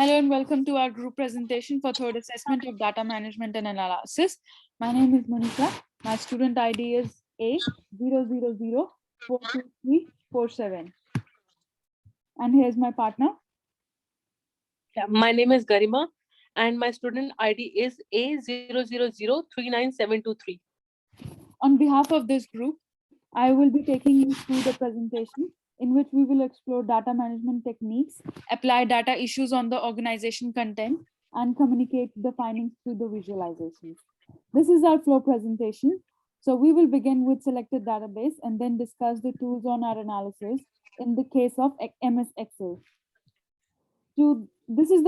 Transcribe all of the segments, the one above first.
Hello and welcome to our group presentation for third assessment of data management and analysis. My name is Monica. My student ID is A00042347. And here's my partner. Yeah, my name is Garima and my student ID is A00039723. On behalf of this group, I will be taking you through the presentation in which we will explore data management techniques, apply data issues on the organization content, and communicate the findings through the visualizations. This is our flow presentation. So we will begin with selected database and then discuss the tools on our analysis in the case of MS Excel. This is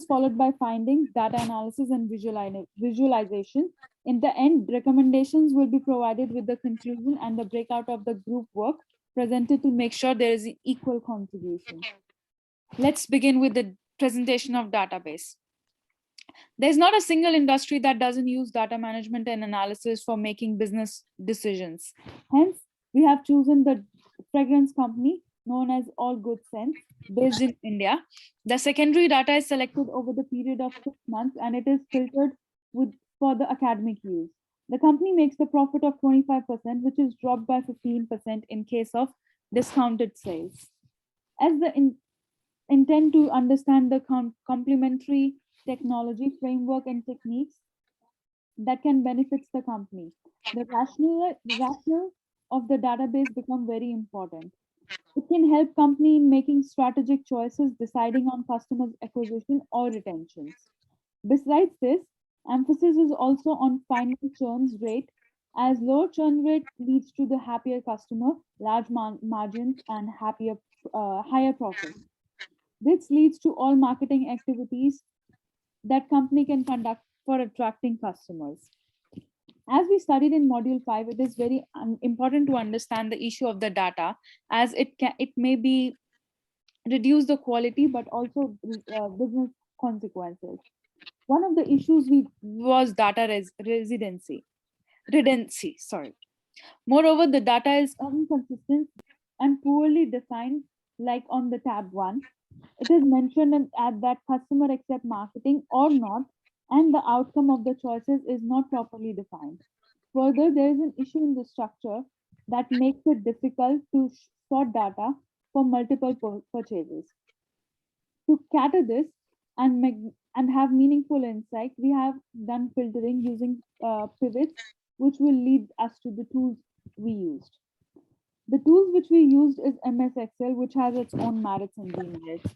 followed by findings, data analysis, and visualization. In the end, recommendations will be provided with the conclusion and the breakout of the group work presented to make sure there is an equal contribution. Let's begin with the presentation of database. There's not a single industry that doesn't use data management and analysis for making business decisions. Hence, we have chosen the fragrance company known as All Good Sense, based in India. The secondary data is selected over the period of 6 months and it is filtered for the academic use. The company makes the profit of 25%, which is dropped by 15% in case of discounted sales. As the intent to understand the complementary technology framework and techniques that can benefit the company. The rationale of the database become very important. It can help company in making strategic choices, deciding on customer acquisition or retentions. Besides this, emphasis is also on finding churn rate, as low churn rate leads to the happier customer, large margins, and higher profit. This leads to all marketing activities that company can conduct for attracting customers. As we studied in module 5, it is very important to understand the issue of the data, as it may be reduce the quality but also business consequences. One of the issues was data redundancy. Moreover, the data is inconsistent and poorly defined, like on the tab 1. It is mentioned at that customer accept marketing or not, and the outcome of the choices is not properly defined. Further, there is an issue in the structure that makes it difficult to sort data for multiple purchases. To cater this and have meaningful insight, we have done filtering using pivots, which will lead us to the tools we used. The tools which we used is MS Excel, which has its own merits and demerits.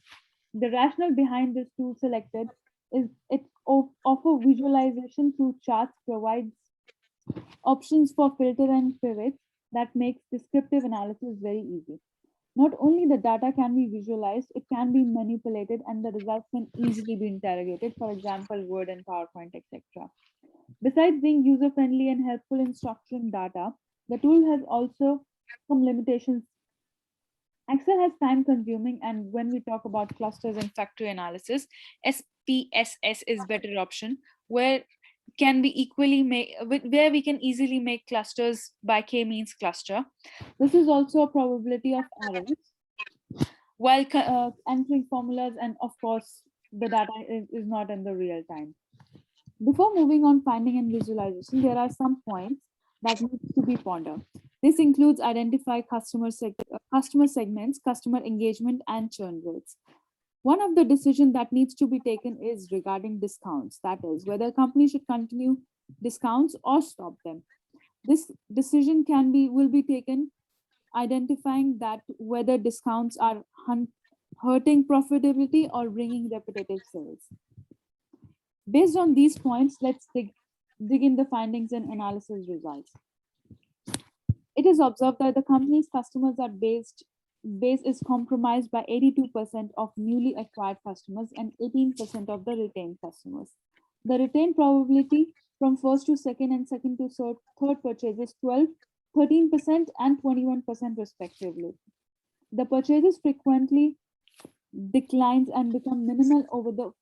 The rationale behind this tool selected is it offer visualization through charts, provides options for filter and pivots that makes descriptive analysis very easy. Not only the data can be visualized, it can be manipulated and the results can easily be interrogated, for example, Word and PowerPoint, etc. Besides being user-friendly and helpful in structuring data, the tool has also some limitations. Excel has time-consuming, and when we talk about clusters and factory analysis, SPSS is better option, where can be equally where we can easily make clusters by k-means cluster. This is also a probability of errors while entering formulas, and of course the data is not in the real time. Before moving on finding and visualization, there are some points that need to be pondered. This includes identify customer segments, customer engagement, and churn rates. One of the decisions that needs to be taken is regarding discounts. That is, whether a company should continue discounts or stop them. This decision will be taken identifying that whether discounts are hurting profitability or bringing repetitive sales. Based on these points, let's dig in the findings and analysis results. It is observed that the company's customers are base is compromised by 82% of newly acquired customers and 18% of the retained customers. The retained probability from first to second and second to third purchases 12, 13% and 21% respectively. The purchases frequently declines and become minimal over the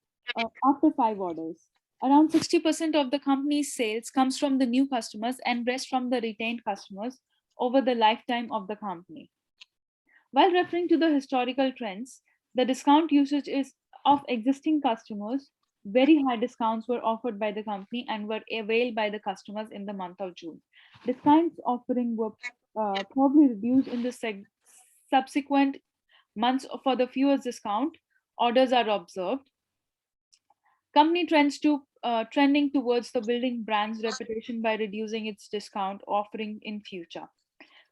after 5 orders. Around 60% of the company's sales comes from the new customers and rest from the retained customers over the lifetime of the company. While referring to the historical trends, the discount usage is of existing customers, very high discounts were offered by the company and were availed by the customers in the month of June. Discounts offering were probably reduced in the subsequent months for the fewest discount orders are observed. Company trending towards the building brand's reputation by reducing its discount offering in future.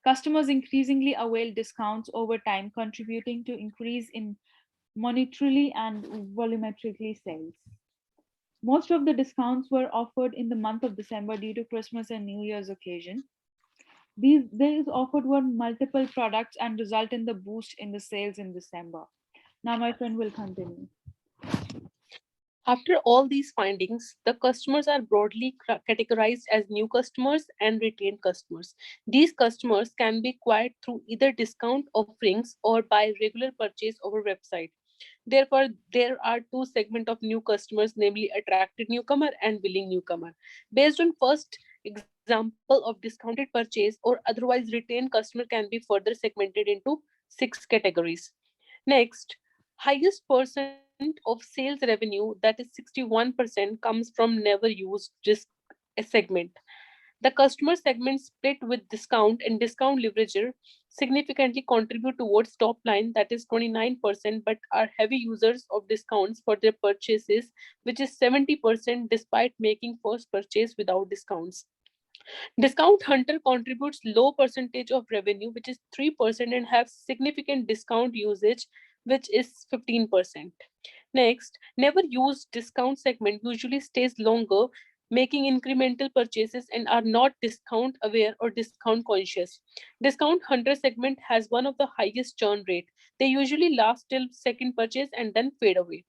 Customers increasingly avail discounts over time, contributing to increase in monetarily and volumetrically sales. Most of the discounts were offered in the month of December due to Christmas and New Year's occasion. These offered were multiple products and result in the boost in the sales in December. Now my friend will continue. After all these findings, the customers are broadly categorized as new customers and retained customers. These customers can be acquired through either discount offerings or by regular purchase over website. Therefore, there are two segments of new customers, namely attracted newcomer and willing newcomer. Based on first example of discounted purchase or otherwise retained customer can be further segmented into 6 categories. Next, highest percent of sales revenue, that is 61%, comes from never used risk segment. The customer segment split with discount and discount leverager significantly contribute towards top line, that is 29%, but are heavy users of discounts for their purchases, which is 70% despite making first purchase without discounts. Discount hunter contributes low percentage of revenue, which is 3%, and have significant discount usage, which is 15%. Next, never used discount segment usually stays longer, making incremental purchases and are not discount aware or discount conscious. Discount hunter segment has one of the highest churn rate. They usually last till second purchase and then fade away.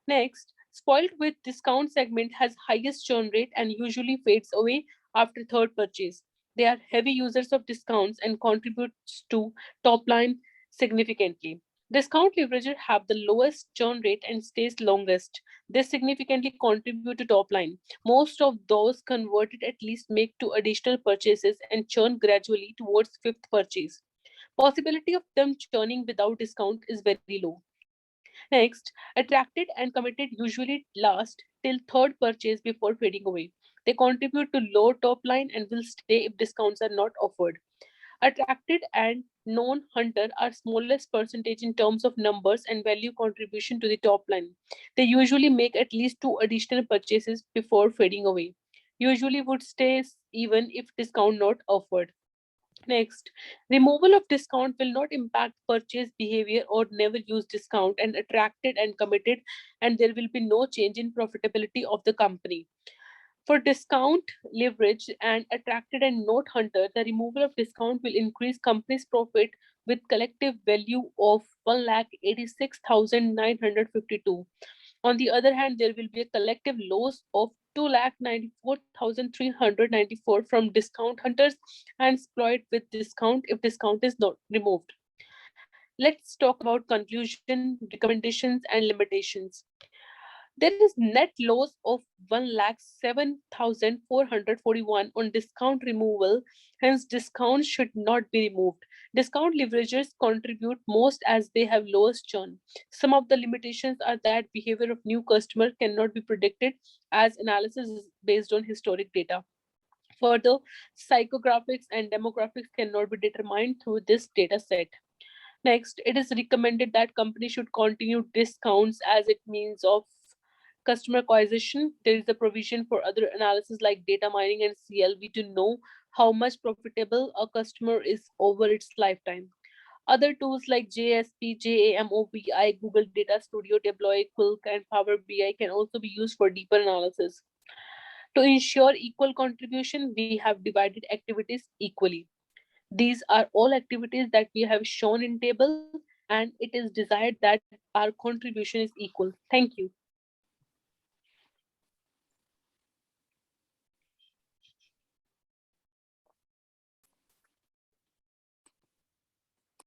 Next, spoiled with discount segment has highest churn rate and usually fades away after third purchase. They are heavy users of discounts and contributes to top line significantly. Discount leverager have the lowest churn rate and stays longest. They significantly contribute to top line. Most of those converted at least make two additional purchases and churn gradually towards fifth purchase. Possibility of them churning without discount is very low. Next, attracted and committed usually last till third purchase before fading away. They contribute to low top line and will stay if discounts are not offered. Attracted and known hunter are smallest percentage in terms of numbers and value contribution to the top line. They usually make at least two additional purchases before fading away. Usually would stay even if discount not offered. Next, removal of discount will not impact purchase behavior or never use discount and attracted and committed, and there will be no change in profitability of the company. For discount leverage and attracted and note hunter, the removal of discount will increase company's profit with collective value of 1,86,952. On the other hand, there will be a collective loss of 2,94,394 from discount hunters and exploit with discount if discount is not removed. Let's talk about conclusion, recommendations, and limitations. There is net loss of 1,07,441 on discount removal, hence discounts should not be removed. Discount leveragers contribute most as they have lowest churn. Some of the limitations are that behavior of new customer cannot be predicted as analysis is based on historic data. Further, psychographics and demographics cannot be determined through this data set. Next, it is recommended that companies should continue discounts as it means of customer acquisition. There is a provision for other analysis like data mining and CLV to know how much profitable a customer is over its lifetime. Other tools like JSP, JAMOVI, Google Data Studio, Deploy, Qlik, and Power BI can also be used for deeper analysis. To ensure equal contribution, we have divided activities equally. These are all activities that we have shown in table, and it is desired that our contribution is equal. Thank you.